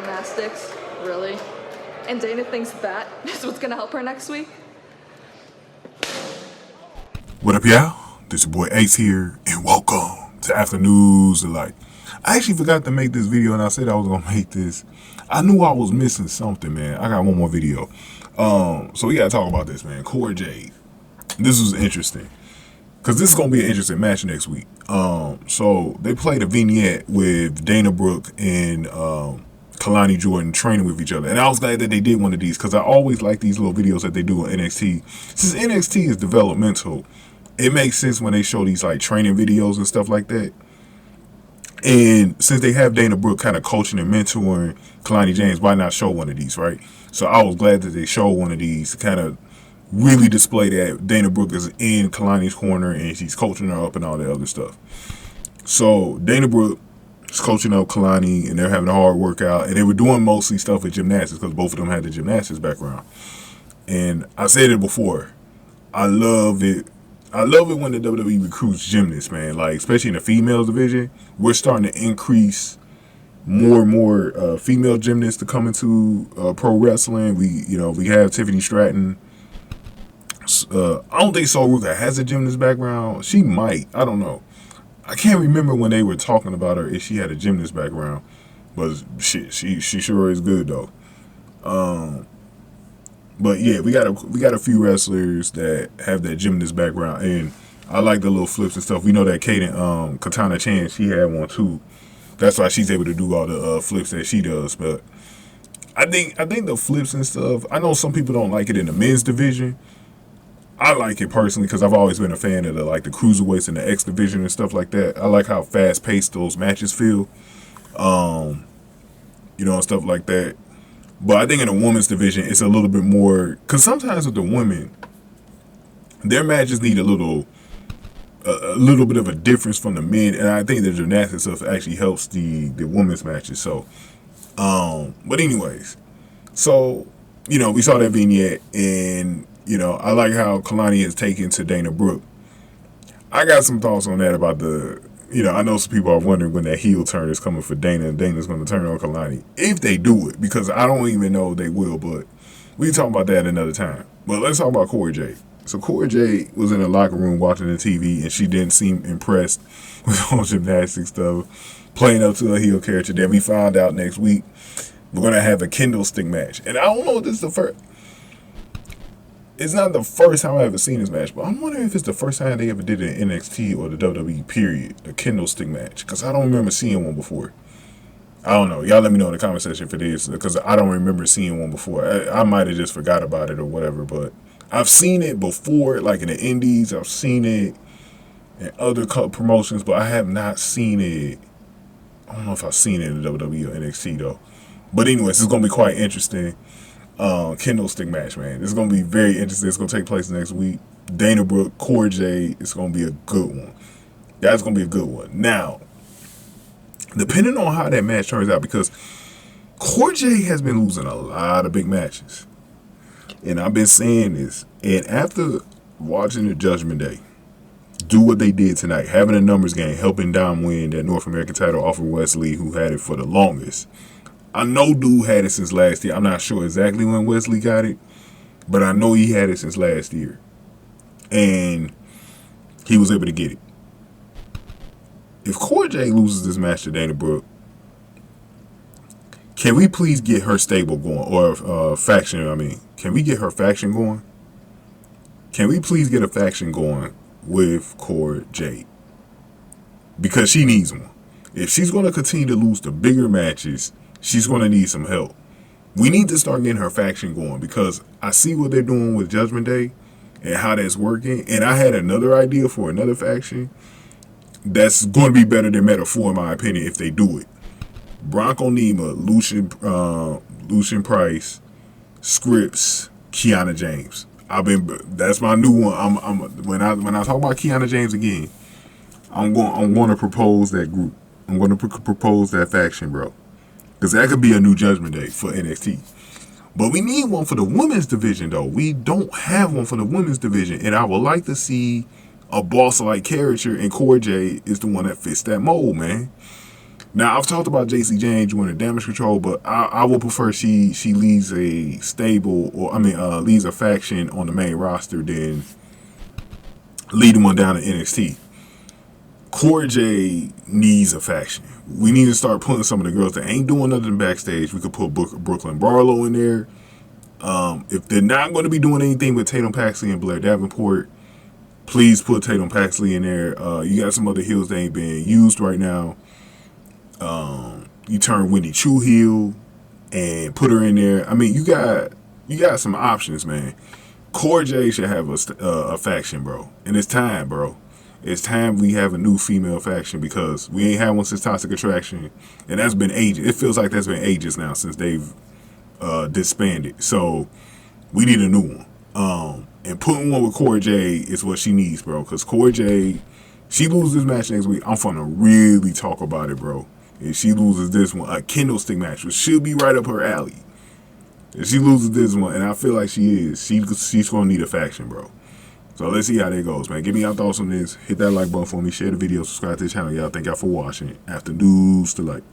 gymnastics? Really? And Dana thinks that is what's gonna help her next week? What up, y'all? This your boy Ace here, and welcome to Afternoons Delight. I actually forgot to make this video, and I said I was gonna make this. I knew I was missing something, man. I got one more video. So we gotta talk about this, man. Cora Jade. This was interesting, because this is gonna be an interesting match next week. So they played a vignette with Dana Brooke and Kelani Jordan training with each other, and I was glad that they did one of these, because I always like these little videos that they do on NXT. Since NXT is developmental, it makes sense when they show these like training videos and stuff like that. And since they have Dana Brooke kind of coaching and mentoring Kelani James, why not show one of these, right? So I was glad that they showed one of these to kind of really display that Dana Brooke is in Kelani's corner and she's coaching her up and all that other stuff. So Dana Brooke is coaching up Kelani, and they're having a hard workout, and they were doing mostly stuff with gymnastics because both of them had the gymnastics background. And I said it before, I love it when the WWE recruits gymnasts, man. Like, especially in the females division, we're starting to increase more and more female gymnasts to come into pro wrestling. We have Tiffany Stratton. I don't think Sol Ruka has a gymnast background. She might. I don't know. I can't remember when they were talking about her if she had a gymnast background, but shit, she sure is good though. But yeah, we got a few wrestlers that have that gymnast background, and I like the little flips and stuff. We know that Katana Chan, she had one too. That's why she's able to do all the flips that she does. But I think the flips and stuff, I know some people don't like it in the men's division. I like it personally because I've always been a fan of the cruiserweights and the X division and stuff like that. I like how fast paced those matches feel, and stuff like that. But I think in the women's division, it's a little bit more, because sometimes with the women, their matches need a little bit of a difference from the men, and I think the gymnastics stuff actually helps the women's matches. So, but anyways, so we saw that vignette, and I like how Kelani has taken to Dana Brooke. I got some thoughts on that about I know some people are wondering when that heel turn is coming for Dana, and Dana's going to turn on Kelani. If they do it, because I don't even know if they will, but we can talk about that another time. But let's talk about Cora Jade. So Cora Jade was in the locker room watching the TV, and she didn't seem impressed with all gymnastics stuff, playing up to a heel character. Then we found out next week we're going to have a Kendo stick match. And I don't know if this is the first. It's not the first time I've ever seen this match, but I'm wondering if it's the first time they ever did it in NXT or the WWE period, a Kendo stick match, because I don't remember seeing one before. I don't know. Y'all let me know in the comment section if it is, because I don't remember seeing one before. I might have just forgot about it or whatever, but I've seen it before, like in the Indies. I've seen it in other promotions, but I have not seen it. I don't know if I've seen it in the WWE or NXT, though. But anyways, it's going to be quite interesting. Kendo stick match, man. This is going to be very interesting. It's going to take place next week. Dana Brooke, Cora Jade. It's going to be a good one. That's going to be a good one. Now, depending on how that match turns out, because Cora Jade has been losing a lot of big matches. And I've been saying this. And after watching the Judgment Day do what they did tonight, having a numbers game, helping Dom win that North American title off of Wesley, who had it for the longest. I know dude had it since last year. I'm not sure exactly when Wesley got it, but I know he had it since last year. And he was able to get it. If Cora Jade loses this match to Dana Brooke, can we please get her stable going? Or faction, Can we get her faction going? Can we please get a faction going with Cora Jade? Because she needs one. If she's going to continue to lose the bigger matches, she's going to need some help. We need to start getting her faction going, because I see what they're doing with Judgment Day and how that's working. And I had another idea for another faction that's going to be better than Meta-4, in my opinion, if they do it. Bronco Nima, Lucian Price, Scripps, Kiana James. That's my new one. When I talk about Kiana James again, I'm going to propose that group. I'm going to propose that faction, bro. Because that could be a new Judgment Day for NXT. But we need one for the women's division, though. We don't have one for the women's division. And I would like to see a boss-like character, and Cora Jade is the one that fits that mold, man. Now I've talked about JC Jane joining Damage Control, but I would prefer she leads a stable, or leads a faction on the main roster than leading one down to NXT. Cora Jade needs a faction. We need to start putting some of the girls that ain't doing nothing backstage. We could put Brooklyn Barlow in there. If they're not going to be doing anything with Tatum Paxley and Blair Davenport, please put Tatum Paxley in there. You got some other heels that ain't being used right now. You turn Wendy Chu heel and put her in there. I mean, you got some options, man. Cora Jade should have a faction, bro. And it's time, bro. It's time we have a new female faction, because we ain't had one since Toxic Attraction, and that's been ages. It feels like that's been ages now since they've disbanded. So we need a new one. And putting one with Cora Jade is what she needs, bro. Because Cora Jade, she loses this match next week, I'm gonna really talk about it, bro. If she loses this one, a kendo stick match, which should be right up her alley. If she loses this one, and I feel like she is, she's gonna need a faction, bro. So let's see how that goes, man. Give me your thoughts on this. Hit that like button for me. Share the video. Subscribe to the channel, y'all. Thank y'all for watching. After news to like.